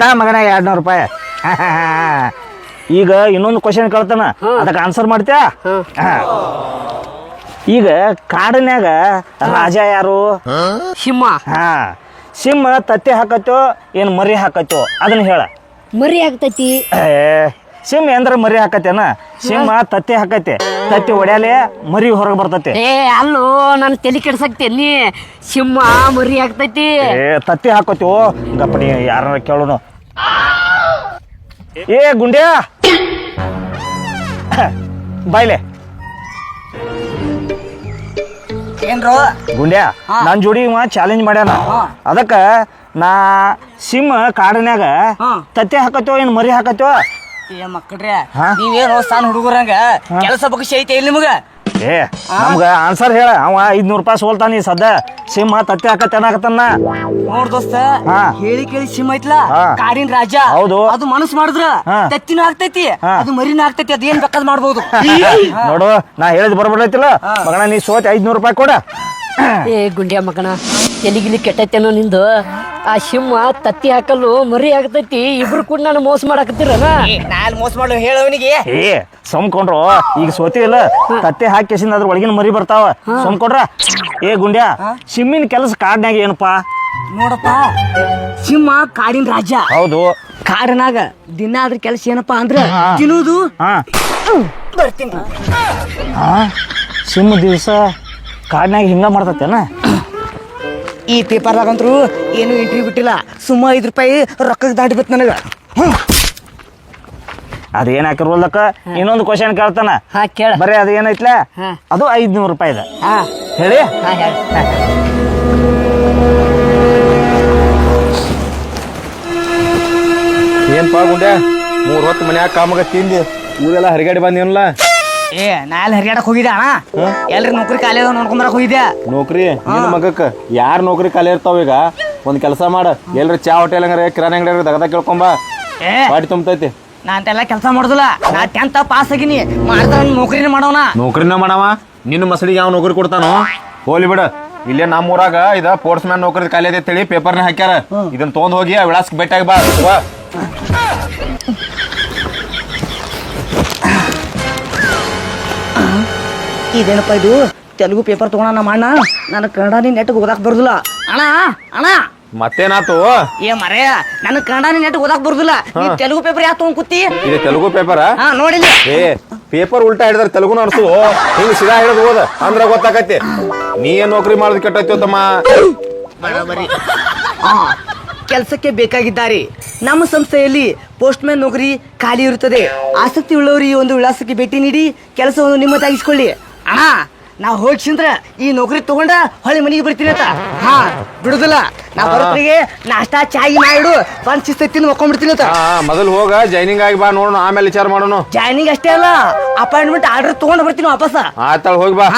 ತಾ ಮಗನ 200 ರೂಪಾಯಿ. ಈಗ ಇನ್ನೊಂದು ಕ್ವಶನ್ ಕೇಳ್ತಾನ, ಅದಕ್ಕೆ ಆನ್ಸರ್ ಮಾಡ್ತೀಯ? ಈಗ ಕಾಡಿನ್ಯಾಗ ರಾಜ ಯಾರು? ಸಿಂಹ. ಹಾ, ಸಿಂಹ ತತ್ತಿ ಹಾಕತ್ತೋ ಏನು ಮರಿ ಹಾಕತ್ತೋ ಅದನ್ನ ಹೇಳ. ಮರಿ ಆಗ್ತೈತಿ. ಸಿಂಹ ಎಂದ್ರ ಮರಿ ಹಾಕತ್ತೇನ? ಸಿಂಹ ತತ್ತಿ ಹಾಕತ್ತೆ, ತತ್ತಿ ಒಡ್ಯಾಲೆ ಮರಿ ಹೊರಗೆ ಬರ್ತತೆ. ಅಲ್ಲೋ ನಾನು ತಲೆ ಕೆಡ್ಸಕ್ತೇನಿ. ಸಿಂಹ ಮರಿ ಆಗ್ತೈತಿ. ತತ್ತಿ ಹಾಕತ್ತೀವೋ ಗಪ್ಪಡಿ ಯಾರ ಕೇಳೋನು. ಗುಂಡ್ಯಾ ಬಾಯ್ಲೆ. ಏನ್ರೋ ಗುಂಡ್ಯಾ, ನನ್ ಜೋಡಿ ಇವ ಚಾಲೆಂಜ್ ಮಾಡ್ಯಾನ. ಅದಕ್ಕ ನಾ ಸಿಂಹ ಕಾಡಿನ್ಯಾಗ ತತ್ತಿ ಹಾಕತ್ತೋ ಏನ್ ಮರಿ ಹಾಕತ್ತೋ? ಮಕ್ಕಳ್ರೆ ನೀವೇನು ಸಣ್ಣ ಹುಡುಗರಂಗ ಕೆಲಸ ಬಗ್ಗೆ ಐತೆ ಇಲ್ಲಿ ನಿಮಗ? ನಮ್ಗ ಆನ್ಸರ್ ಹೇಳ. ಅವ 500 ರೂಪಾಯಿ ಸೋಲ್ತಾನ. ಈ ಸದ್ದ ಸಿಂಹ ತತ್ತಿ ಹಾಕತ್ತೇನಾಗತ್ತನ್ನ ನೋಡ್ ದೋಸ್ತ, ಹೇಳಿ ಕೇಳಿ ಸಿಂಹ ಐತ್ಲಾ ಕಾಡಿನ ರಾಜ. ಹೌದು. ಅದು ಮನಸ್ಸು ಮಾಡಿದ್ರ ತತ್ತಿನೂ ಆಗ್ತೈತಿ, ಅದು ಮರಿನೂ ಆಗ್ತೈತಿ. ಅದೇನ್ ಬೇಕಾದ್ ಮಾಡ್ಬೋದು. ನೋಡು, ನಾ ಹೇಳಿದ್ ಬರ್ಬಿಡೈತಿಲ್ಲ ಮಗನ. ನೀ ಸೋತ್ 500 ರೂಪಾಯಿ ಕೊಡ. ಗುಂಡ್ಯಾ ಮಗನ, ಎಲಿಗಿಲಿ ಕೆಟ್ಟೈತೇನೋ ನಿಂದು. ಆ ಸಿಂಹ ತತ್ತಿ ಹಾಕಲು ಮರಿ ಆಗ್ತೈತಿ, ಇಬ್ರು ಕೂಡ ನಾನು ಮೋಸ ಮಾಡಾಕತ್ತೀರನ? ನಾನ್ ಮೋಸ ಮಾಡ್ಲು ಹೇಳವನಿಗೆ. ಸುಮ್ಕೊಂಡ್ರು. ಈಗ ಸೋತಿ ಇಲ್ಲ, ತತ್ತಿ ಹಾಕಿಸಿಂದ ಅದ್ರ ಒಳಗಿನ ಮರಿ ಬರ್ತಾವ. ಸುಮ್ಕೊಂಡ್ರ. ಗುಂಡ್ಯಾ, ಸಿಂಹಿನ ಕೆಲಸ ಕಾಡ್ನ್ಯಾಗ ಏನಪ್ಪಾ? ನೋಡಪ್ಪ, ಸಿಂಹ ಕಾಡಿನ ರಾಜ. ಹೌದು. ಕಾಡಿನಾಗ ದಿನ ಅದ್ರ ಕೆಲಸ ಏನಪ್ಪಾ ಅಂದ್ರ ತಿನ್ನುವುದು. ಬರ್ತೀನಿ. ಸಿಂಹ ದಿವಸ ಕಾಡ್ನ್ಯಾಗ ಹಿಂಗ ಮಾಡ್ತತೇನ? ಈ ಪೇಪರ್ದಾಗಂತ್ರು ಏನು ಎಂಟ್ರಿ ಬಿಟ್ಟಿಲ್ಲ. ಸುಮ್ಮ 5 ರೂಪಾಯಿ ರೊಕ್ಕಕ್ಕೆ ದಾಟಿ ಬಿತ್ತು ನನಗ. ಅದೇನ್ ಹಾಕಿರೋಲ್ಲಕ್ಕ. ಇನ್ನೊಂದು ಕ್ವಶನ್ ಕೇಳ್ತಾನ, ಬರೀ ಅದ ಏನೈತ್ಲ ಅದು 500 ರೂಪಾಯಿ ಇದೆ. ಹೇಳಿ. ಏನ್ಪಾ ಗುಂಡ್ಯಾ, 3 ಹೊತ್ತು ಮನ್ಯಾಗ ಕಾಮಗ ತಿಂದಿ ಊರೆಲ್ಲ ಹರಿಗಾಡಿ ಬಂದೇನಲ್ಲ? ನಾ ಎಲ್ಲಿ ಹರಿಯಾಡಕ್ ಹೋಗಿದ್ದೆ ಅಣ್ಣ. ಎಲ್ರಿ ನೌಕರಿ ಖಾಲಿ ಅದ ನೋಡ್ಕೊಂಬರಕ್ ಹೋಗಿದ್ದೆ. ನೌಕರಿ ನಿನ್ನ ಮಗಕ್ಕ ಯಾರ್ ನೌಕರಿ ಖಾಲಿ ಇರ್ತಾವ? ಈಗ ಒಂದ್ ಕೆಲಸ ಮಾಡ, ಎಲ್ರಿ ಚಾ ಹೋಟೆಲ್ ಹಂಗಾರ ಕಿರಾಣಿ ಅಂಗಡಿ ದಗದ ಕೇಳ್ಕೊಂಬ, ಪಾಟಿ ತುಂಬತೈತಿ. ನಾ ಅಂತೆಲ್ಲ ಕೆಲಸ ಮಾಡುದಿಲ್ಲ. ನಾ 10th ಪಾಸ್ ಆಗಿನಿ. ಮಾಡ್ತಾರ ನೌಕರಿನ ಮಾಡೋಣ. ನೌಕರಿನ ಮಾಡವ? ನಿನ್ನ ಮಸಳಿಗೆ ಯಾವ ನೌಕರಿ ಕೊಡ್ತಾನೋ? ಹೋಲಿ ಬಿಡ. ಇಲ್ಲೇ ನಮ್ಮ ಊರಾಗ ಇದ ಸ್ಪೋರ್ಟ್ಸ್ ಮ್ಯಾನ್ ನೌಕರಿ ಖಾಲಿ ಅದ ಅಂತೇಳಿ ಪೇಪರ್ನ ಹಾಕ್ಯಾರ. ಇದನ್ನ ತೊಗೊಂಡ್ ಹೋಗಿ ಆ ವಿಳಾಸಕ್ಕೆ ಭೇಟಿಯಾಗಿ ಬಾ. ಇದೇನಪ್ಪ ಇದು? ತೆಲುಗು ಪೇಪರ್ ತಗೋಣ ಮಾಡಣ. ನನಗೆ ಕನ್ನಡ ನೆಟ್ ಓದಾಕ್ ಬರುದಿಲ್ಲ. ಅಣ್ಣ ಅಣ್ಣ ಮತ್ತೇನಾತು? ಮರೆಯ, ನನಗೆ ಕನ್ನಡ ನೆಟ್ ಓದಾಕ್ ಬರುದಿಲ್ಲ. ನೀ ತೆಲುಗು ಪೇಪರ್ ಯಾಕೆ ತಗೊಂಡ್ ಕೂತಿ? ಇದು ತೆಲುಗು ಪೇಪರ್ ನೋಡಿಲ್ಲ. ಪೇಪರ್ ಉಲ್ಟಾ ಹಿಡಿದ್ರ ತೆಲುಗು ಅನ್ಸು. ಹಿಂಗ್ ಸಿದಾ ಹಿಡಿದು ಓದ ಅಂದ್ರ ಗೊತ್ತಾಕತಿ. ನೀ ಏನ್ ನೌಕರಿ ಮಾಡೋದು ಕೆಟ್ಟೈತಿ ತಮ್ಮ? ಕೆಲಸಕ್ಕೆ ಬೇಕಾಗಿದ್ದಾರೆ. ನಮ್ಮ ಸಂಸ್ಥೆಯಲ್ಲಿ ಪೋಸ್ಟ್ ಮ್ಯಾನ್ ನೌಕರಿ ಖಾಲಿ ಇರುತ್ತದೆ. ಆಸಕ್ತಿ ಉಳ್ಳವರು ಈ ಒಂದು ವಿಳಾಸಕ್ಕೆ ಭೇಟಿ ನೀಡಿ ಕೆಲಸವನ್ನು ನಿಮ್ಮದಾಗಿಸ್ಕೊಳ್ಳಿ. ಅಣ್ಣ, ನಾವು ಹೋಗ್ಸಿಂದ್ರ ಈ ನೌಕರಿ ತಗೊಂಡ ಹೊಳೆ ಮನೆಗೆ ಬರ್ತೀನಿ ಅಂತ. ಬಿಡುದಿಲ್ಲ. ನಾ ಬರೋತ್ರಿಗೆ ನಾಷ್ಟಾ ಚಾಯಿ ಮಾಡಿಡು, ಬಂದ್ ಶಿಸ್ತೈತಿ ಮಕ್ಕೊಂಡ್ಬಿಡ್ತೀನಿ ಅಂತ. ಮೊದಲು ಹೋಗ ಜಾಯ್ನಿಂಗ್ ಆಗಿ ಬಾ, ನೋಡೋಣ ಆಮೇಲೆ ವಿಚಾರ ಮಾಡೋಣ. ಜಾಯ್ನಿಂಗ್ ಅಷ್ಟೇ ಅಲ್ಲ, ಅಪಾಯಿಂಟ್ಮೆಂಟ್ ಆರ್ಡರ್ ತಗೊಂಡ್ ಬರ್ತೀನಿ ವಾಪಸ್. ಆಯ್ತಾಳ, ಹೋಗಿ ಬಾ.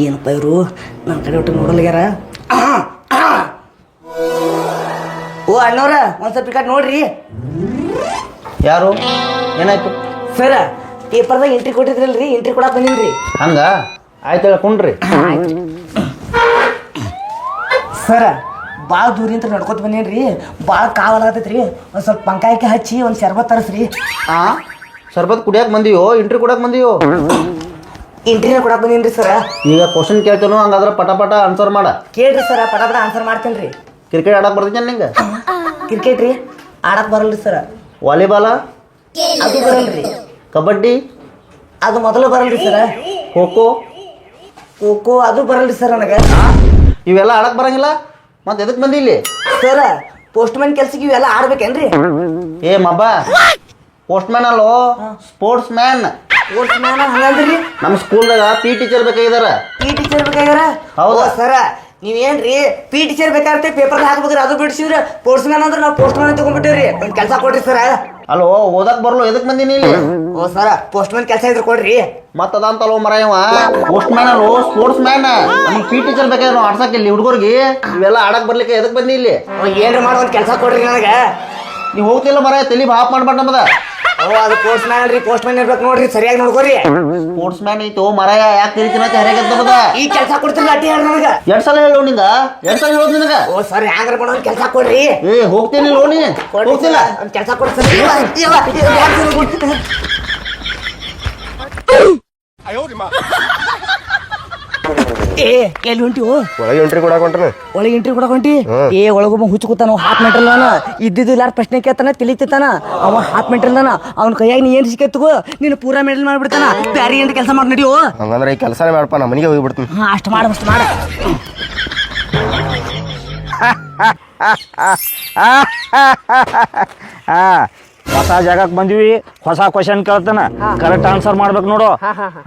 ಏನಪ್ಪ ಇವರು ನನ್ನ ಕಡೆ ಒಟ್ಟು ನೋಡಲ್ಗ್ಯಾರ? ಓ ಅಣ್ಣವ್ರ, ಒಂದ್ ಸ್ವಲ್ಪ ಕಟ್ ನೋಡ್ರಿ. ಯಾರು? ಏನಾಯ್ತು? ಸರ್, ಪೇಪರ್ದಾಗ ಎಂಟ್ರಿ ಕೊಟ್ಟಿದ್ರಲ್ರಿ, ಎಂಟ್ರಿ ಕೊಡಕ್ ಬಂದಿನ್ರಿ. ಹಂಗ ಆಯ್ತು, ಹೇಳ್ಕೊಂಡ್ರಿ. ಸರ್, ಭಾಳ ದೂರಿಂದ ನಡ್ಕೊತ ಬಂದೇನ್ರಿ. ಭಾಳ ಕಾವಲಾಗತೈತ್ರಿ. ಒಂದ್ ಸ್ವಲ್ಪ ಪಂಕಾಯಕ್ಕೆ ಹಚ್ಚಿ ಒಂದ್ ಶರ್ಬತ್ ತರಸ್ರಿ. ಸರ್ಬತ್ ಕುಡಿಯಾಕ ಬಂದಿಯೋ ಎಂಟ್ರಿ ಕೊಡಾಕ್ ಬಂದಿಯೋ? ಎಂಟ್ರಿನ ಕೊಡಕ್ ಬಂದೇನ್ರಿ ಸರ್. ಈಗ ಕ್ವಶನ್ ಕೇಳ್ತೇನೋ, ಹಂಗಾದ್ರೆ ಪಟ ಪಟ ಆನ್ಸರ್ ಮಾಡ. ಕೇಳ್ರಿ ಸರ್, ಪಟ ಪಟ ಆನ್ಸರ್ ಮಾಡ್ತೇನ್ರಿ. ಕ್ರಿಕೆಟ್ ಆಡಕ್ ಬರ್ತೈತಿ ನಿಂಗೆ? ಕ್ರಿಕೆಟ್ ರೀ ಆಡಕ್ ಬರಲ್ರಿ ಸರ್. ವಾಲಿಬಾಲ? ಅದು ಬರಲ್ರಿ. ಕಬಡ್ಡಿ? ಅದು ಮೊದಲು ಬರಲ್ರಿ ಸರ್. ಖೋಖೋ? ಖೋಖೋ ಅದು ಬರಲ್ರಿ ಸರ್ ನನಗೆ. ಇವೆಲ್ಲ ಆಡಕ್ ಬರಂಗಿಲ್ಲ, ಮತ್ತೆ ಎದಕ್ ಬಂದಿ ಇಲ್ಲಿ? ಸರ್, ಪೋಸ್ಟ್ ಮ್ಯಾನ್ ಕೆಲ್ಸಕ್ಕೆ ಇವೆಲ್ಲ ಆಡ್ಬೇಕೇನ್ರಿ? ಮಬ್ಬ, ಪೋಸ್ಟ್ ಮ್ಯಾನ್ ಅಲ್ಲೋ, ಸ್ಪೋರ್ಟ್ಸ್ ಮ್ಯಾನ್. ಪೋಸ್ಟ್ ಮ್ಯಾನ್ ಹಂಗಂದ್ರಿ? ನಮ್ಮ ಸ್ಕೂಲ್ದಾಗ ಪಿ ಟೀಚರ್ ಬೇಕಾಗಿದಾರ. ಪಿ ಟೀಚರ್ ಬೇಕಾಗ್ಯಾರ? ಹೌದಾ ಸರ್? ನೀವೇನ್ರಿ ಪಿ ಟೀಚರ್ ಬೇಕಾಗುತ್ತೆ ಪೇಪರ್ ಹಾಕ್ಬೇಕ್ರಿ, ಅದು ಬಿಡಿಸಿದ್ರೆ ಪೋಸ್ಟ್ ಮ್ಯಾನ್ ಅಂದ್ರೆ ನಾವು ಪೋಸ್ಟ್ ಮ್ಯಾನ್ ತಗೊಂಡ್ಬಿಟ್ಟೇವ್ರಿ. ಒಂದು ಕೆಲಸ ಕೊಡ್ರಿ ಸರ್. ಅಲ್ಲೋ ಓದಕ್ ಬರ್ಲು ಎದಕ್ ಬಂದಿನಿ ಇಲ್ಲಿ ಓ ಸರ ಪೋಸ್ಟ್ ಮ್ಯಾನ್ ಕೆಲಸ ಇದ್ರೆ ಕೊಡ್ರಿ. ಮತ್ತ ಅದಂತಲ್ಲೋ ಮರ ಇವ ಪೋಸ್ಟ್ ಮ್ಯಾನ್ ಅಲ್ಲೋ ಸ್ಪೋರ್ಟ್ಸ್ ಮ್ಯಾನ್. ನಮ್ಗೆ ಪಿ ಟೀಚರ್ ಬೇಕಾದ್ರೆ ನಾವು ಆಡ್ಸಕ್ ಇಲ್ಲಿ ಹುಡುಗರಿಗೆ ಇವೆಲ್ಲ ಆಡಕ್ ಬರ್ಲಿಕ್ಕೆ ಎದಕ್ ಬಂದಿ ಇಲ್ಲಿ ಏನ್ರಿ ಮಾಡೋ ಒಂದ್ ಕೆಲಸ ಕೊಡ್ರಿ ನನಗೆ. ನೀವು ಹೋಗ್ತಿಲ್ಲ ಮರ ತಲಿ ಹಾಪ್ ಮಾಡ್ಬಾರ್ದು ನಮ್ಮದ. ಓ ಅದು ಪೋಸ್ಟ್ ಮ್ಯಾನ್ ಅಲ್ರಿ, ಪೋಸ್ಟ್ ಮ್ಯಾನ್ ಇರ್ಬೇಕು ನೋಡ್ರಿ, ಸರಿಯಾಗಿ ನೋಡ್ಕೋರಿ. ಸ್ಪೋರ್ಟ್ಸ್ ಮ್ಯಾನ್ ಐತೋ ಮರ ಯಾಕೆ ತಿರುಗಿನ ಹರಿಯಾಗತ್ತದ. ಈ ಕೆಲಸ ಕೊಡ್ತಿಲ್ಲ ಅಟ್ಟಿ ಹೇಳಿ ನನಗ. 2 ಸಲ ಹೇಳೋ ನಿಂಗ 2 ಸಲ ಹೇಳೋದು ನಿನಗ. ಓ ಸರ್ ಹ್ಯಾಂಗ್ರ ಮಾಡೋ ಒಂದ್ ಕೆಲಸ ಕೊಡ್ರಿ. ಏ ಹೋಗ್ತೀನಿ ಲೋಣಿ ಹೋಗ್ತಿಲ್ಲ. ಒಂದ್ ಕೆಲಸ ಕೊಡ್ರಿ. ಏ ಎಲ್ಲಿ ಹೊಂಟಿವು? ಒಳಗೆ ಎಂಟ್ರಿ ಕೊಡಾಕ ಹೊಂಟ್ರಿ. ಒಳಗೆ ಎಂಟ್ರಿ ಕೊಡಕ್ ಹೊಂಟಿ? ಏ ಒಳಗೊಬ್ಬ ಹುಚ್ಚು ಕೂತಾನ, ಹಾಫ್ ಮೀಟರ್ ನಾನು ಇದ್ದಿದ್ದು ಇಲ್ಲಾರ ಪ್ರಶ್ನೆ ಕೇಳ್ತಾನ, ತಿಳಿತಾನ ಅವ. ಹಾಫ್ ಮೀಟರ್ ಅವ್ನ ಕೈಯಾಗ ನೀ ಏನ್ ಸಿಕ್ಕತ್ಗೋ ನೀನು ಪೂರಾ ಮೆಡಲ್ ಮಾಡ್ಬಿಡ್ತಾನ. ಬ್ಯಾರಿ ಏನ್ ಕೆಲಸ ಮಾಡಿ ನಡಿಯೋ. ಹಂಗಂದ್ರೆ ಈ ಕೆಲಸನೇ ಮಾಡಪ್ಪ, ನಾ ಮನೆಗೆ ಹೋಗ್ಬಿಡ್ತೀನಿ. ಹಾ ಅಷ್ಟು ಮಾಡ ಅಷ್ಟು ಮಾಡ. ಹೊಸ ಜಾಗಕ್ಕೆ ಬಂದಿವಿ, ಹೊಸ ಕ್ವಶನ್ ಕೇಳ್ತಾನ, ಕರೆಕ್ಟ್ ಆನ್ಸರ್ ಮಾಡ್ಬೇಕು ನೋಡು.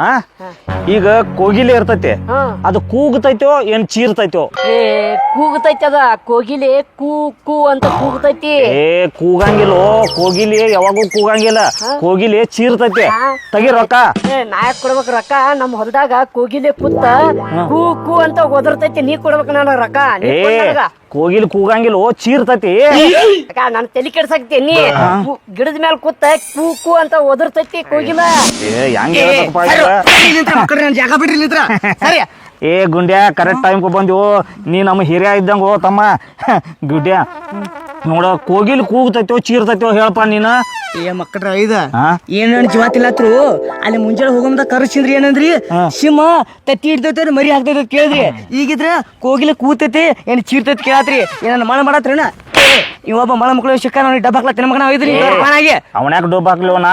ಹಾ ಈಗ ಕೋಗಿಲೆ ಇರ್ತೈತಿ, ಅದು ಕೂಗ್ತೈತೋ ಏನ್ ಚೀರ್ತೈತೋ? ಏ ಕೂಗ್ತೈತಿ ಅದ ಕೋಗಿಲೆ, ಕೂ ಕೂ ಅಂತ ಕೂಗ್ತೈತಿ. ಏ ಕೂಗಂಗಿಲ್ಲೋ, ಕೋಗಿಲೆ ಯಾವಾಗೂ ಕೂಗಂಗಿಲ್ಲ, ಕೋಗಿಲೆ ಚೀರ್ತೈತಿ. ತೆಗಿ ರೊಕ್ಕ. ಏ ನಾಯಕ್ ಕೊಡ್ಬೇಕು ರೊಕ್ಕ. ನಮ್ ಹೊಲದಾಗ ಕೋಗಿಲೆ ಕೂತ ಕೂ ಕೂ ಅಂತ ಒದರ್ತೈತಿ, ನೀ ಕೊಡ್ಬೇಕು ನನಗ ರೊಕ್ಕ. ನೀ ಏ ಕೊಡ್ ನನಗ. ಕೋಗಿಲೆ ಕೂಗಂಗಿಲ್ಲೋ, ಚೀರ್ತೈತಿ. ಅಕ್ಕ ನನ್ ತಲಿ ಕೆಡ್ಸಾಕ್ತಿ ನೀ. ಗಿಡದ ಮೇಲೆ ಕೂತ ಕೂ ಕೂ ಅಂತ ಒದರ್ತೈತಿ ಕೋಗಿಲ. ಏ ಹೆಂಗ್ ಹೇಳ್ಬೇಕಪ್ಪ ಈಗ? ನನ್ ಜಾಗ ಬಿಡ್ರಿ ನಿಂತ್ರ. ಸರಿ ಏ ಗುಂಡ್ಯಾ, ಕರೆಕ್ಟ್ ಟೈಮ್ಗೆ ಬಂದಿವು. ನೀ ನಮ್ಮ ಹಿರಿಯ ಇದ್ದಂಗ ತಮ್ಮ. ಗುಡ್ಡ್ಯಾ ನೋಡ, ಕೋಗಿಲ್ ಕೂಗ್ತೈತೋ ಚೀರ್ತೈತೋ ಹೇಳಪ್ಪ ನೀನ. ಏ ಮಕ್ಕಳ್ರ ಐದ ಹಾ? ಏನೇನ್ ಜೀವ ತಿಲ್ಲತ್ರು ಅಲ್ಲಿ ಮುಂಜಾನೆ ಹೋಗಂದ ಕರ್ಸಿಂದ್ರಿ ಏನಂದ್ರಿ? ಸಿಂಹ ತತ್ತಿ ಹಿಡ್ತೈತೆ ಮರಿ ಹಾಕ್ತೈತೆ ಕೇಳಿದ್ರಿ. ಈಗಿದ್ರ ಕೋಗಿಲೆ ಕೂತೈತಿ ಏನ್ ಚೀರ್ತೈತಿ ಕೇಳತ್ರಿ. ಏನ ಮಳ ಮಾಡತ್ರಿನ? ಇವೊಬ್ಬ ಮಳ ಮಕ್ಕಳು ಶಿಕ್ಕ ಡಬ್ಬ ಹಾಕ್ಲತ್ತಿನ ಮಗನ ಒಯ್ದ್ರಿ ಅವನ್ಯಾಕ ಡೊಬ್ಬ ಹಾಕ್ಲಿವನ?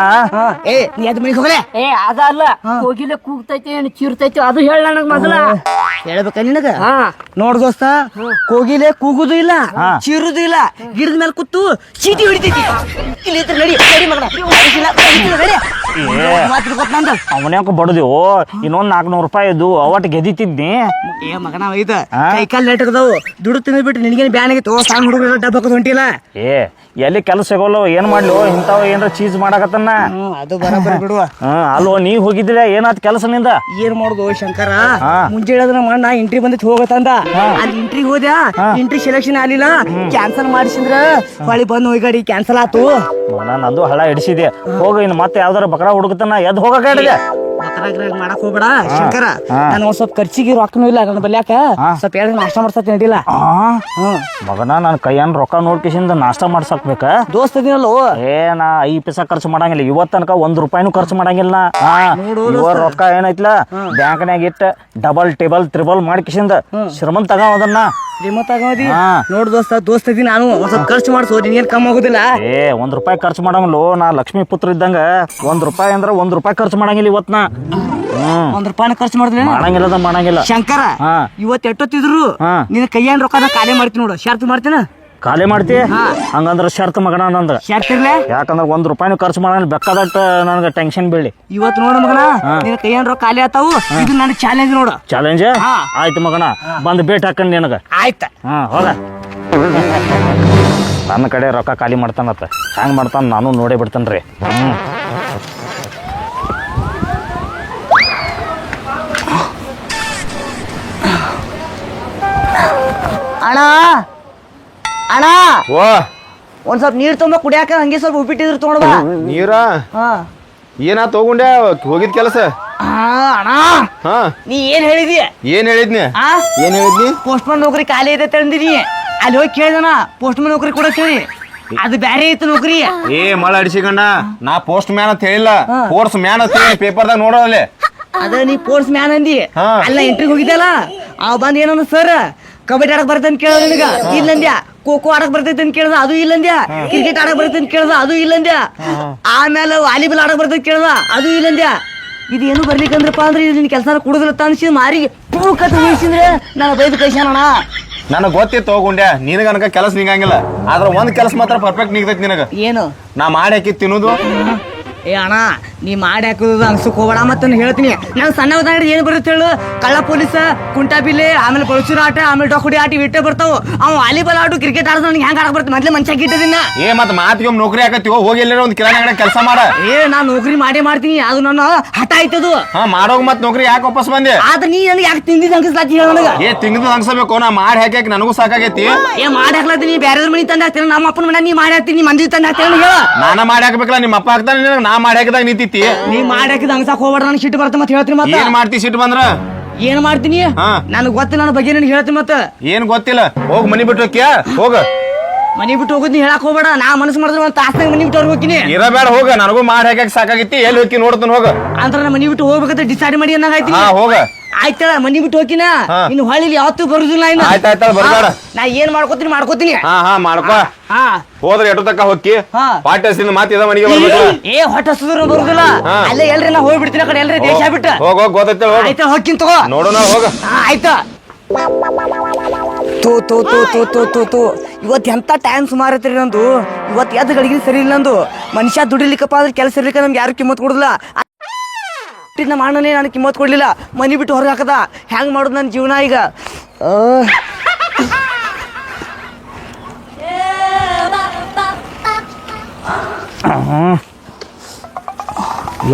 ಏ ನೀ ಅದ್ ಮನಿಗೆ ಹೋಗಲೇ. ಏ ಅದ ಅಲ್ಲ, ಕೋಗಿಲೆ ಕೂಗ್ತೈತಿ ಏನ್ ಚೀರ್ತೈತಿ ಅದು ಹೇಳ ನನಗ್ ಮೊದಲ. ಹೇಳ್ಬೇಕ ನಿನಗ? ಹಾ ನೋಡ್ ದೋಸ್ತ, ಕೋಗಿಲೆ ಕೂಗುದು ಇಲ್ಲ, ಚೀರುದು ಇಲ್ಲ, ಗಿಡದ ಮೇಲೆ ಕೂತು ಚೀಟಿ ಹೊಡಿತೈತಿ. ಇಲ್ಲಿ ನಡಿ ನಡಿ ಮಗನ. ಅವನ್ಯಾಕ ಬಡದೇವು? ಇನ್ನೊಂದ್ 400 ರೂಪಾಯಿ ಇದ್ದು ಅವಟ್ ಗೆದಿತಿದ್ನಿ. ಏ ಮಗನ ಒಯ್ದ ಕೈ ಕಾಲ್ ನೆಟ್ಟಗದವು, ದುಡ್ಡು ತಿಂದ್ಬಿಟ್ಟು ನಿನಗೇನು ಬ್ಯಾನ್ ಆಗೈತೆ? ಸಣ್ಣ ಹುಡುಗರು ಡಬ್ಬ ಹಾಕೋದು ಹೊಂಟಿಲ್ಲ. ಏ ಎಲ್ಲಿ ಕೆಲಸ ಸಿಗೋಲ್ಲ, ಏನ್ ಮಾಡ್ಲು ಇಂಥವ್ ಏನ್ರ ಚೀಸ್ ಮಾಡಕತ್ತನ್ನ. ಅದು ಬರಬರ ಬಿಡುವ. ಅಲ್ವೋ ನೀ ಹೋಗಿದ್ದಿಲ್ಲ, ಏನಾತ್ ಕೆಲಸ ನಿಂದ? ಏನ್ ಮಾಡುದು ಶಂಕರ, ಮುಂಜಾನೆ ನಮ್ಮ ಅಣ್ಣ ಎಂಟ್ರಿ ಬಂದಿತ್ತು ಹೋಗತ್ತಂದ. ಅಲ್ಲಿ ಎಂಟ್ರಿ ಹೋದ್ಯಾ, ಎಂಟ್ರಿ ಸೆಲೆಕ್ಷನ್ ಆಗ್ಲಿಲ್ಲ, ಕ್ಯಾನ್ಸಲ್ ಮಾಡಿಸಿದ್ರ ಹೊಳಿ ಬಂದ್ ಹೋಗಿ ಕ್ಯಾನ್ಸಲ್ ಆತು. ನಂದು ಹಳ ಹಿಡಿಸಿದೆ. ಹೋಗ ಇನ್ ಮತ್ತೆ ಯಾವ್ದಾರ ಬಕರ ಹುಡುಕತನ ಎದ್ ಹೋಗಕ ಹೇಳಿದೆ. ಮಾಡಕ್ ಹೋಗ್ಬೇಡ ಶಂಕರ. ನಾನು ಒಂದ್ ಸ್ವಲ್ಪ ಖರ್ಚಿಗೆ ರೊಕ್ಕನೂ ಇಲ್ಲ ನನ್ನ ಬಲ್ಯಾಕ. ಸ್ವಲ್ಪ ಹೇಳಿ ನಾಷ್ಟ ಮಾಡ್ಸಕ್ ನಡಿಲ್ಲ ಮಗನ. ನನ್ ಕೈಯನ್ ರೊಕ್ಕ ನೋಡ್ಕಿಸಿಂದ ನಾಷ್ಟ ಮಾಡ್ಸಕ್ಬೇಕ ದೋಸ್ತ ದಿನಲ್ಲೋ. ಏ ನಾ 5 ಪೈಸಾ ಖರ್ಚು ಮಾಡಂಗಿಲ್ಲ, ಇವತ್ ತನಕ 1 ರೂಪಾಯಿನೂ ಖರ್ಚು ಮಾಡಂಗಿಲ್ಲ. ಇವ ರೊಕ್ಕ ಏನೈತ್ಲ ಬ್ಯಾಂಕ್ನ್ಯಾಗ ಇಟ್ಟ ಡಬಲ್ ಟೇಬಲ್ ತ್ರಿಬಲ್ ಮಾಡ್ಕಿಸಿಂದ ಶ್ರೀಮಂತ ಅದನ್ನ ನೋಡ್ ದೋಸ್ತ ದಿನ ನಾನು ಒಂದ್ ಸ್ವಲ್ಪ ಖರ್ಚು ಮಾಡ್ಸೋ, ನಿನ್ಗೇನ್ ಕಮ್ಮಿ ಆಗುದಿಲ್ಲ. ಏ 1 ರೂಪಾಯಿ ಖರ್ಚು ಮಾಡಂಗಿಲ್ಲ. ನಾ ಲಕ್ಷ್ಮೀ ಪುತ್ರ ಇದ್ದಂಗ 1 ರೂಪಾಯಿ ಅಂದ್ರ 1 ರೂಪಾಯಿ ಖರ್ಚು ಮಾಡಂಗಿಲ್ಲ ಇವತ್ ನಾ. 1 ರೂಪಾಯಿ ಖರ್ಚು ಮಾಡಿದ್ರೆ ಮಾಡಂಗಿಲ್ಲ ಶಂಕರ. ಇವತ್ ಎಷ್ಟೊತ್ತಿದ್ರು ನಿನ್ ಕೈಯನ್ ರೊಕ್ಕ ಖಾಲಿ ಮಾಡ್ತೀನಿ ನೋಡು. ಶರ್ತ್ ಮಾಡ್ತೀನ. ಖಾಲಿ ಮಾಡ್ತಿ? ಹಂಗಂದ್ರ ಶರ್ತ್ ಮಗನ ನಂದ. ಶರ್ತ್ ಇರ್ಲೆ? ಯಾಕಂದ್ರ 1 ರೂಪಾಯಿನೂ ಖರ್ಚು ಮಾಡಂಗಿಲ್ಲ, ಬೆಕ್ಕದಟ್ಟ ನನಗ ಟೆನ್ಷನ್ ಬೀಳಿ. ಇವತ್ ನೋಡ ಮಗನ, ನಿನ್ ಕೈಯನ್ ರೊಕ್ಕ ಖಾಲಿ ಆತಾವು. ಇದು ನನ್ನ ಚಾಲೆಂಜ್ ನೋಡು. ಚಾಲೆಂಜ್? ಆಯ್ತು ಮಗನ, ಬಂದ್ ಭೇಟಿ ಹಾಕಂಡ್ ನಿನಗ. ಆಯ್ತ. ಹೋಗ. ನನ್ನ ಕಡೆ ರೊಕ್ಕ ಖಾಲಿ ಮಾಡ್ತಾನತ್ತ. ಹ್ಯಾಂಗ್ ಮಾಡ್ತಾನ ನಾನು ನೋಡೇ ಬಿಡ್ತೇನ್ರಿ. ಅಣ್ಣ ಅಣ್ಣ, ಓ ಒಂದ್ ಸ್ವಲ್ಪ ನೀರ್ ತುಂಬ ಕುಡಿಯಾಕ. ಹಂಗೆ ಸ್ವಲ್ಪ ಉಪ್ಪಿಟ್ಟಿದ್ರು ತಗೊಂಡ್ ಬಾ. ನೀರ ಹಾ ಏನಾ ತಗೊಂಡೆ ಹೋಗಿದ್ ಕೆಲಸ? ಅಣ್ಣ ಹಾ ನೀ ಏನ್ ಹೇಳಿದಿ? ಏನ್ ಹೇಳಿದ್ನಿ? ಏನ್ ಹೇಳಿದ್ನಿ? ಪೋಸ್ಟ್ ಮ್ಯಾನ್ ನೌಕರಿ ಖಾಲಿ ಐತೆ ಅಂದಿನಿ. ಅಲ್ಲಿ ಹೋಗಿ ಕೇಳ್ದನ ಪೋಸ್ಟ್ ಮ್ಯಾನ್ ನೌಕರಿ ಕೊಡತ್ತೀವಿ. ಅದು ಬ್ಯಾರೆ ಐತೆ ನೌಕರಿ. ಏ ಮಳ ಅಡಿಸಿಕಣ್ಣ, ನಾ ಪೋಸ್ಟ್ ಮ್ಯಾನ್ ಅಂತ ಹೇಳಿಲ್ಲ, ಫೋರ್ಸ್ ಮ್ಯಾನ್ ಅಂತ ಹೇಳಿ ಪೇಪರ್ದಾಗ ನೋಡೋಲ್ಲೇ. ಅದ ನೀ ಪೋಸ್ಟ್ ಮ್ಯಾನ್ ಅಂದಿ. ಅಲ್ಲ ಎಂಟ್ರಿ ಹೋಗಿದ್ದಲ್ಲ, ಅವ್ ಬಂದ್ ಏನಂದ ಸರ್ ಕಬಡ್ಡಿ ಆಡಕ್ ಬರ್ತೈತೆ ಅಂತ ಕೇಳೋದು ನಿನಗ, ಇಲ್ಲಂದ್ಯಾ. ಖೋ ಖೋ ಆಡಕ್ ಬರ್ತೈತೆ ಅಂತ ಕೇಳ್ದ, ಅದು ಇಲ್ಲಂದ್ಯಾ. ಕ್ರಿಕೆಟ್ ಆಡಕ್ ಬರ್ತೈತೆ ಅಂತ ಕೇಳ್ದ, ಅದು ಇಲ್ಲಂದ್ಯಾ. ಆಮೇಲೆ ವಾಲಿಬಾಲ್ ಆಡಕ್ ಬರ್ತೈತೆ ಕೇಳ್ದ, ಅದು ಇಲ್ಲಂದ್ಯಾ. ಇದು ಏನು ಬರ್ಲಿಕ್ಕಂದ್ರಪ್ಪ ಅಂದ್ರೆ ಇದು ನಿನ್ ಕೆಲಸ ಕುಡುದಿಲ್ಲ ಅನ್ಸಿದ್ ಮಾರಿಗೆ ಪೂಕತ್ ಮುಗಿಸಿದ್ರೆ ನಾನು ಬೈದು ಕಳ್ಸ್ಯಾನಣ್ಣ. ನನಗ್ ಗೊತ್ತಿತ್ತು ಹೋಗುಂಡ್ಯ, ನಿನಗ ಅನ್ಕ ಕೆಲಸ ನಿಂಗಂಗಿಲ್ಲ. ಆದ್ರ ಒಂದ್ ಕೆಲಸ ಮಾತ್ರ ಪರ್ಫೆಕ್ಟ್ ನಿಗ್ತೈತಿ ನಿನಗ. ಏನು? ನಾ ಮಾಡಿ ಹಾಕಿ ತಿನ್ನುದು, ಏ ಅಣ್ಣ ನೀ ಮಾಡಿ ಹಾಕೋದು ಅನ್ಸಕ್ ಹೋಗ್ಬೇಡ ಮತ್ತೆ ಹೇಳ್ತೀನಿ ನಾನು ಸಣ್ಣ ಉದಾಹರಣೆ ಏನು ಬರುತ್ತೆ ಹೇಳು ಕಳ್ಳ ಪೊಲೀಸ ಕುಂಟಾಬಿಲೆ ಆಮೇಲೆ ಬಳಸೂರು ಆಟ ಆಮೇಲೆ ಡೊಕುಡಿ ಆಟ ಇಟ್ಟೆ ಬರ್ತಾವ ಅವ ವಾಲಿಬಾಲ್ ಆಟು ಕ್ರಿಕೆಟ್ ಆಡೋದು ನನಗೆ ಹೆಂಗ್ ಆಡಕ್ ಬರ್ತದೆ ಮೊದ್ಲೇ ಮನುಷ್ಯ ಗಿಟ್ಟದಿನ ಏ ಮತ್ ಮಾತಿಗೆ ಒಮ್ಮೆ ನೌಕರಿ ಹಾಕತ್ತೀವೋ ಹೋಗಿ ಎಲ್ಲಾರ ಒಂದು ಕಿರಾಣಿ ಅಂಗಡಿ ಕೆಲಸ ಮಾಡ. ಏ ನಾನ್ ನೌಕರಿ ಮಾಡೇ ಮಾಡ್ತೀನಿ ಅದು ನನ್ನ ಹಠ ಆಯ್ತದು. ಹಾ ಮಾಡೋಗ್ ಮತ್ ನೌಕರಿ ಯಾಕೆ ವಾಪಸ್ ಬಂದೆ? ಆದ್ರೆ ನೀ ನನಗೆ ಯಾಕೆ ತಿಂದಿದ್ದು ಅಂಕಿಸ್ಲಾತಿ ಹೇಳ ನನಗ. ಏ ತಿಂಗದ ಅನ್ಸಬೇಕು ನಾ ಮಾಡಿ ಹಾಕಿ ನನಗೂ ಸಾಕಾಗೈತಿ. ಏ ಮಾಡಿ ಹಾಕ್ಲಾತೀನಿ ಬೇರೆದ್ರ ಮನಿ ತಂದ ಹಾಕ್ತೀನಿ ನಮ್ಮ ಅಪ್ಪನ ಮನೆ ನೀ ಮಾಡಿ ಹಾಕ್ತೀನಿ ಮಂದಿ ತಂದ ಹಾಕ್ತೀನಿ ಹೇಳ. ನಾನ ಮಾಡಿ ಹಾಕ್ಬೇಕಲ್ಲ ನಿಮ್ಮ ಅಪ್ಪ ಹಾಕ್ತಾನೆ ನಾ ಮಾಡಿ ಹಾಕಿದಾಗ ನಿಂತಿತ್ತಿ. ನೀ ಮಾಡಿ ಹಾಕಿದ ಅಂಗಸಾಕ್ ಹೋಗ್ಬೇಡ ನನಗೆ ಸಿಟ್ಟು ಬರುತ್ತೆ ಮತ್ತೆ ಹೇಳ್ತೀನಿ ಮತ್ತೆ. ಏನ್ ಮಾಡ್ತಿ ಸಿಟ್ಟು ಬಂದ್ರ? ಏನ್ ಮಾಡ್ತೀನಿ ನನಗೆ ಗೊತ್ತಿಲ್ಲ ನನ್ನ ಬಗ್ಗೆ ನನಗೆ ಹೇಳ್ತೀನಿ ಮತ್ತೆ. ಏನ್ ಗೊತ್ತಿಲ್ಲ ಹೋಗ್ ಮನಿ ಬಿಟ್ಟು ಹೋಗ್ಯಾ ಹೋಗ. ಮನಿ ಬಿಟ್ಟು ಹೋಗೋದ್ ನೀ ಹೇಳಕ್ ಹೋಗ್ಬೇಡ ನಾ ಮನಸ್ಸು ಮಾಡಿದ್ರೆ ಒಂದ್ ತಾಸ್ನಾಗ ಮನಿ ಬಿಟ್ಟು ಹೋಗ್ತೀನಿ. ಇರಬೇಡ ಹೋಗ ನನಗೂ ಮಾಡಿ ಹಾಕಕ್ ಸಾಕಾಗಿತ್ತಿ ಎಲ್ಲಿ ಹೋಗಿ ನೋಡ್ತಾನ ಹೋಗ. ಅಂದ್ರ ನಾ ಮನಿ ಬಿಟ್ಟು ಹೋಗ್ಬೇಕಂತ ಡಿಸೈಡ್ ಮಾಡಿ ಅನ್ನಂಗಾಯ್ತೀನಿ. ಹಾ ಹೋಗ ಆಯ್ತಳ ಮನಿ ಬಿಟ್ಟು ಹೋಗಿನ ಇನ್ನು ಹೊಳ್ಳಿ ಯಾವತ್ತೂ ಬರುದಿಲ್ಲ ಇನ್ನು. ಆಯ್ತಾಯ್ತ ಬರ್ಬೇಡ. ನಾ ಏನ್ ಮಾಡ್ಕೋತೀನಿ. ಹಾ ಮಾಡ್ಕೋ. ಹಾ ಹೋದ್ರೆ ಎಟು ತಕ್ಕ ಹೋಗಿ ಹಾ. ಪಾಠಸಿಂದ ಮಾತ್ ಇದ ಮನಿಗೆ ಬರ್ಬೇಕು. ಏ ಹೊಟ್ಟೆ ಹಸಿದ್ರು ಬರುದಿಲ್ಲ ಅಲ್ಲೇ ಎಲ್ರಿ ನಾ ಹೋಗ್ಬಿಡ್ತೀನಿ ಆ ಕಡೆ ಎಲ್ರಿ ದೇಶ ಬಿಟ್ಟು. ಹೋಗ ಗೊತ್ತೈತೆ ಹೋಗ. ಆಯ್ತಾ ಹೋಗ್ತೀನಿ ತಗೋ ನೋಡೋಣ ಹೋಗ. ಆಯ್ತಾ ತೋ ತೋ ತೋ ತೋ ತೋ ತೋ ತೋ ಇವತ್ತು ಎಂತ ಟೈಮ್ ಸುಮಾರು ಐತ್ರಿ ನಂದು. ಇವತ್ತು ಎದ್ದು ಗಡಿಗೆ ಸರಿ ಇಲ್ಲ ನಂದು. ಮನುಷ್ಯ ದುಡಿಲಿಕ್ಕಪ್ಪ ಆದ್ರೆ ಕೆಲಸ ಇರ್ಲಿಕ್ಕೆ ನಮ್ಗೆ ಯಾರು ಕಿಮ್ಮತ್ ಕೊಡುದಿಲ್ಲ. ನಮ್ಮ ಅಣ್ಣನೇ ನನಗೆ ಕಿಮ್ಮತ್ ಕೊಡ್ಲಿಲ್ಲ ಮನಿ ಬಿಟ್ಟು ಹೊರಗೆ ಹಾಕದ. ಹೆಂಗ್ ಮಾಡೋದು ನನ್ನ ಜೀವನ ಈಗ.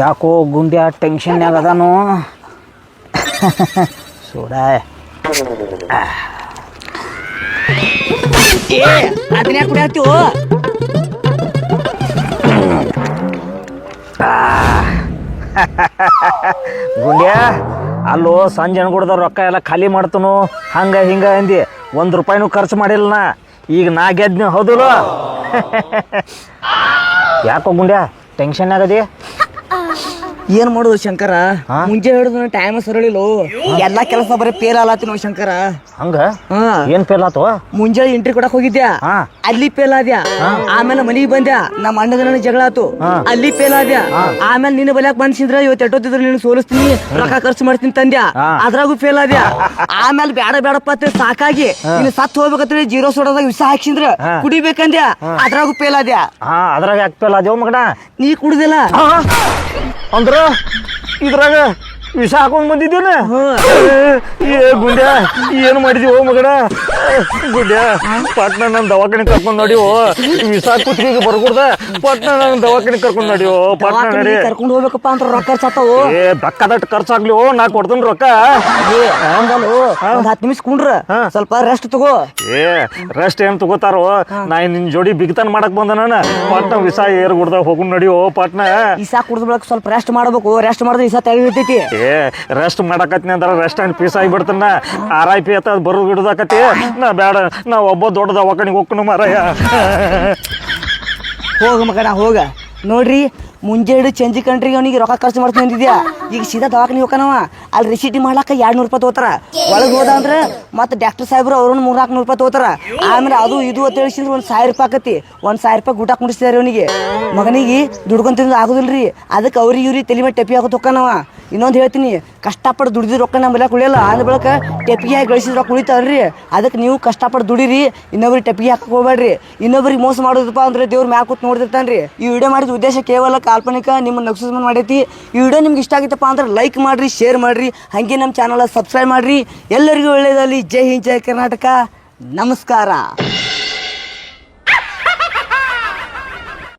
ಯಾಕೋ ಗುಂಡ್ಯಾ ಟೆನ್ಷನ್ಯಾಗ ಅದಾನು. ಸೋಡಾ ಏ ಅದನ್ನ ಯಾಕೆ ಕುಡಿಯಾತೀವೋ? ಗುಂಡ್ಯಾ ಅಲ್ಲೋ ಸಂಜೆ ಅನ್ಕೊಡ್ದ ರೊಕ್ಕ ಎಲ್ಲ ಖಾಲಿ ಮಾಡ್ತನು ಹಂಗ ಹಿಂಗ ಅಂದಿ 1 ರೂಪಾಯಿನೂ ಖರ್ಚು ಮಾಡಿಲ್ಲ ನಾ. ಈಗ ನಾ ಗೆದ್ನಿ ಹೌದಲ್ಲ. ಯಾಕೋ ಗುಂಡ್ಯಾ ಟೆನ್ಷನ್ ಆಗದಿ? ಏನ್ ಮಾಡೋದು ಶಂಕರ ಮುಂಜೆ ಹಿಡಿದು ಟೈಮ್ ಸರಳಿಲ್ಲ ಎಲ್ಲಾ ಕೆಲಸ ಬರೀ ಫೇಲ್ ಆಲತ್ತಿ ಶಂಕರ. ಹಂಗ ಏನ್ ಫೇಲ್ ಆತು? ಮುಂಜಾನೆ ಎಂಟ್ರಿ ಕೊಡಕ್ ಹೋಗಿದ್ಯಾ ಅಲ್ಲಿ ಫೇಲ್ ಆದ್ಯಾ. ಆಮೇಲೆ ಮನಿಗೆ ಬಂದ್ಯಾ ನಮ್ಮ ಅಣ್ಣದ ನನಗೆ ಜಗಳ ಆತು ಅಲ್ಲಿ ಫೇಲ್ ಆದ್ಯಾ. ಆಮೇಲೆ ನಿನ್ನ ಬಲ್ಯಾಕ್ ಮನ್ಸಿದ್ರ ಇವತ್ತು ಎಟ್ಟೋತಿದ್ರು ನೀನು ಸೋಲಿಸ್ತೀನಿ ರೊಕ್ಕ ಖರ್ಚು ಮಾಡ್ತೀನಿ ತಂದ್ಯಾ ಅದ್ರಾಗೂ ಫೇಲ್ ಆದ್ಯಾ. ಆಮೇಲೆ ಬೇಡ ಬೇಡಪ್ಪ ಅಂತ ಸಾಕಾಗಿ ನೀನು ಸತ್ ಹೋಗ್ಬೇಕಂತ ಜೀರೋ ಸೋಡಾದಾಗ ವಿಷ ಹಾಕ್ಸಿದ್ರ ಕುಡಿಬೇಕಂದ್ಯಾ ಅದ್ರಾಗೂ ಫೇಲ್ ಆದ್ಯಾ. ಅದ್ರಾಗ ಯಾಕೆ ಫೇಲ್ ಆದ್ಯೋ ಮಗನ? ನೀ ಕುಡುದಿಲ್ಲ ಅಂದ್ರ ಇದ್ರಾಗ ವಿಷ ಹಾಕೊಂಡ್ ಬಂದಿದ್ದೇನೆ. ಏ ಗುಂಡ್ಯಾ ಏನು ಮಾಡಿದೀವೋ ಮಗನ? ಗುಂಡ್ಯಾ ಪಟ್ನ ನನ್ ದವಾಖಾನೆ ಕರ್ಕೊಂಡ್ ನೋಡಿವೋ. ವಿಷ ಕುತ್ತಿಗೆ ಬರ್ಕೊಡ್ದ ಪಟ್ನ ನನ್ ದವಾಖಾನೆ ಕರ್ಕೊಂಡ್ ನೋಡಿವೋ. ಪಟ್ನ ನಡಿ ಕರ್ಕೊಂಡು ಹೋಗ್ಬೇಕಪ್ಪ ಅಂತ ರೊಕ್ಕ ಖರ್ಚಾತಾವು. ಏ ಬೆಕ್ಕದಟ್ ಖರ್ಚಾಗ್ಲಿ ನಾ ಕೊಡ್ತೇನೆ ರೊಕ್ಕ. ಒಂದ್ 10 ನಿಮಿಷ ಕುಂಡ್ರ ಸ್ವಲ್ಪ ರೆಸ್ಟ್ ತಗೋ. ಏ ರೆಸ್ಟ್ ಏನ್ ತಗೋತಾರೋ? ನಾ ನಿನ್ ಜೋಡಿ ಬಿಗ್ತಾನ ಮಾಡಕ್ ಬಂದ ನಾನ. ಪಟ್ನ ವಿಷ ಏರ್ ಗುಡ್ದ ಹೋಗುನ್ ನಡಿಯೋ ಪಟ್ನ. ಇಸಾ ಕುಡ್ದ ಬಳಕ ಸ್ವಲ್ಪ ರೆಸ್ಟ್ ಮಾಡ್ಬೇಕು. ರೆಸ್ಟ್ ಮಾಡಿದ್ರೆ ಇಸಾ ತಳಿ ಇರ್ತೈತಿ. ಏ ರೆಸ್ಟ್ ಮಾಡಕತ್ನಿ ಅಂದ್ರ ರೆಸ್ಟ್ ಅಂಡ್ ಪೀಸ್ ಆಗಿಬಿಡ್ತಾನ. RIP ಅಂತ ಬರೋ ಗಿಡದಾಕತಿ. ನಾ ಬೇಡ ನಾ ಒಬ್ಬ ದೊಡ್ಡ ದವಾಖಾನಿಗೆ ಹೋಗ್ಕನು ಮಾರಾಯ. ಹೋಗ ಮಗನ ಹೋಗ. ನೋಡ್ರಿ ಮುಂಜಾನೆ ಚಂಜಿ ಕಂಟ್ರಿಗೆ ಅವನಿಗೆ ರೊಕ್ಕ ಖರ್ಚು ಮಾಡ್ತೀನಿ ಅಂದಿದ್ಯಾ. ಈಗ ಸೀದಾ ದವಾಖಾನಿಗೆ ಹೋಗ್ಕನವ. ಅಲ್ಲಿ ರಿಸಿಟಿ ಮಾಡ್ಲಾಕ 200 ರೂಪಾಯಿ ತಗೋತಾರ. ಒಳಗೆ ಹೋದ ಅಂದ್ರೆ ಮತ್ತೆ ಡಾಕ್ಟರ್ ಸಾಹೇಬ್ರು ಅವ್ರನ್ನ 300-400 ರೂಪಾಯಿ ತಗೋತಾರ. ಆಮೇಲೆ ಅದು ಇದು ಅಂತ ಹೇಳಿಸಿದ್ರೆ 1000 ರೂಪಾಯಿ ಆಕತಿ. 1000 ರೂಪಾಯಿ ಊಟ ಕುಡಿಸ್ತಾರೆ ಅವನಿಗೆ. ಮಗನಿಗೆ ದುಡ್ಕೊಂತಿಂದ ಆಗುದಿಲ್ರಿ. ಅದಕ್ಕೆ ಅವ್ರಿಗೆ ಇವ್ರಿಗೆ ತಲೆ ಮೇಲೆ ಟೆಪಿ ಹಾಕೋದು ಹೋಗ್ಕನವ. ಇನ್ನೊಂದು ಹೇಳ್ತೀನಿ ಕಷ್ಟಪಟ್ಟು ದುಡಿದ ರೊಕ್ಕ ನಮ್ಮ ಬೆಲೆ ಕುಳಿಯಲ್ಲ ಅಂದ ಬಳಕ ಟೆಪಿಗೆ ಹಾಕಿ ಗಳಿಸಿದ ರೊಕ್ಕ ಉಳಿತಾವ್ರಿ. ಅದಕ್ಕೆ ನೀವು ಕಷ್ಟಪಟ್ಟು ದುಡಿರಿ. ಇನ್ನೊಬ್ರಿಗೆ ಟೆಪಿಗೆ ಹಾಕಕ್ಕೆ ಹೋಗ್ಬೇಡ್ರಿ. ಇನ್ನೊಬ್ರಿಗೆ ಮೋಸ ಮಾಡೋದಪ್ಪ ಅಂದ್ರೆ ದೇವ್ರ ಮ್ಯಾಗ ಕೂತ್ ನೋಡ್ತಿರ್ತಾನ್ರಿ. ಈ ವಿಡಿಯೋ ಮಾಡಿದ ಉದ್ದೇಶ ಕೇವಲ ಕಾಲ್ಪನಿಕ ನಿಮ್ಮ ನಗ್ಸೋದು ಮಾಡೈತಿ. ಈ ವಿಡಿಯೋ ನಿಮ್ಗೆ ಇಷ್ಟ ಆಗಿತ್ತಪ್ಪ ಅಂದ್ರೆ ಲೈಕ್ ಮಾಡ್ರಿ, ಶೇರ್ ಮಾಡ್ರಿ, ಹಾಗೆ ನಮ್ಮ ಚಾನಲ್ ಸಬ್ಸ್ಕ್ರೈಬ್ ಮಾಡ್ರಿ. ಎಲ್ಲರಿಗೂ ಒಳ್ಳೆಯದಲ್ಲಿ. ಜೈ ಹಿಂದ್, ಜೈ ಕರ್ನಾಟಕ. ನಮಸ್ಕಾರ.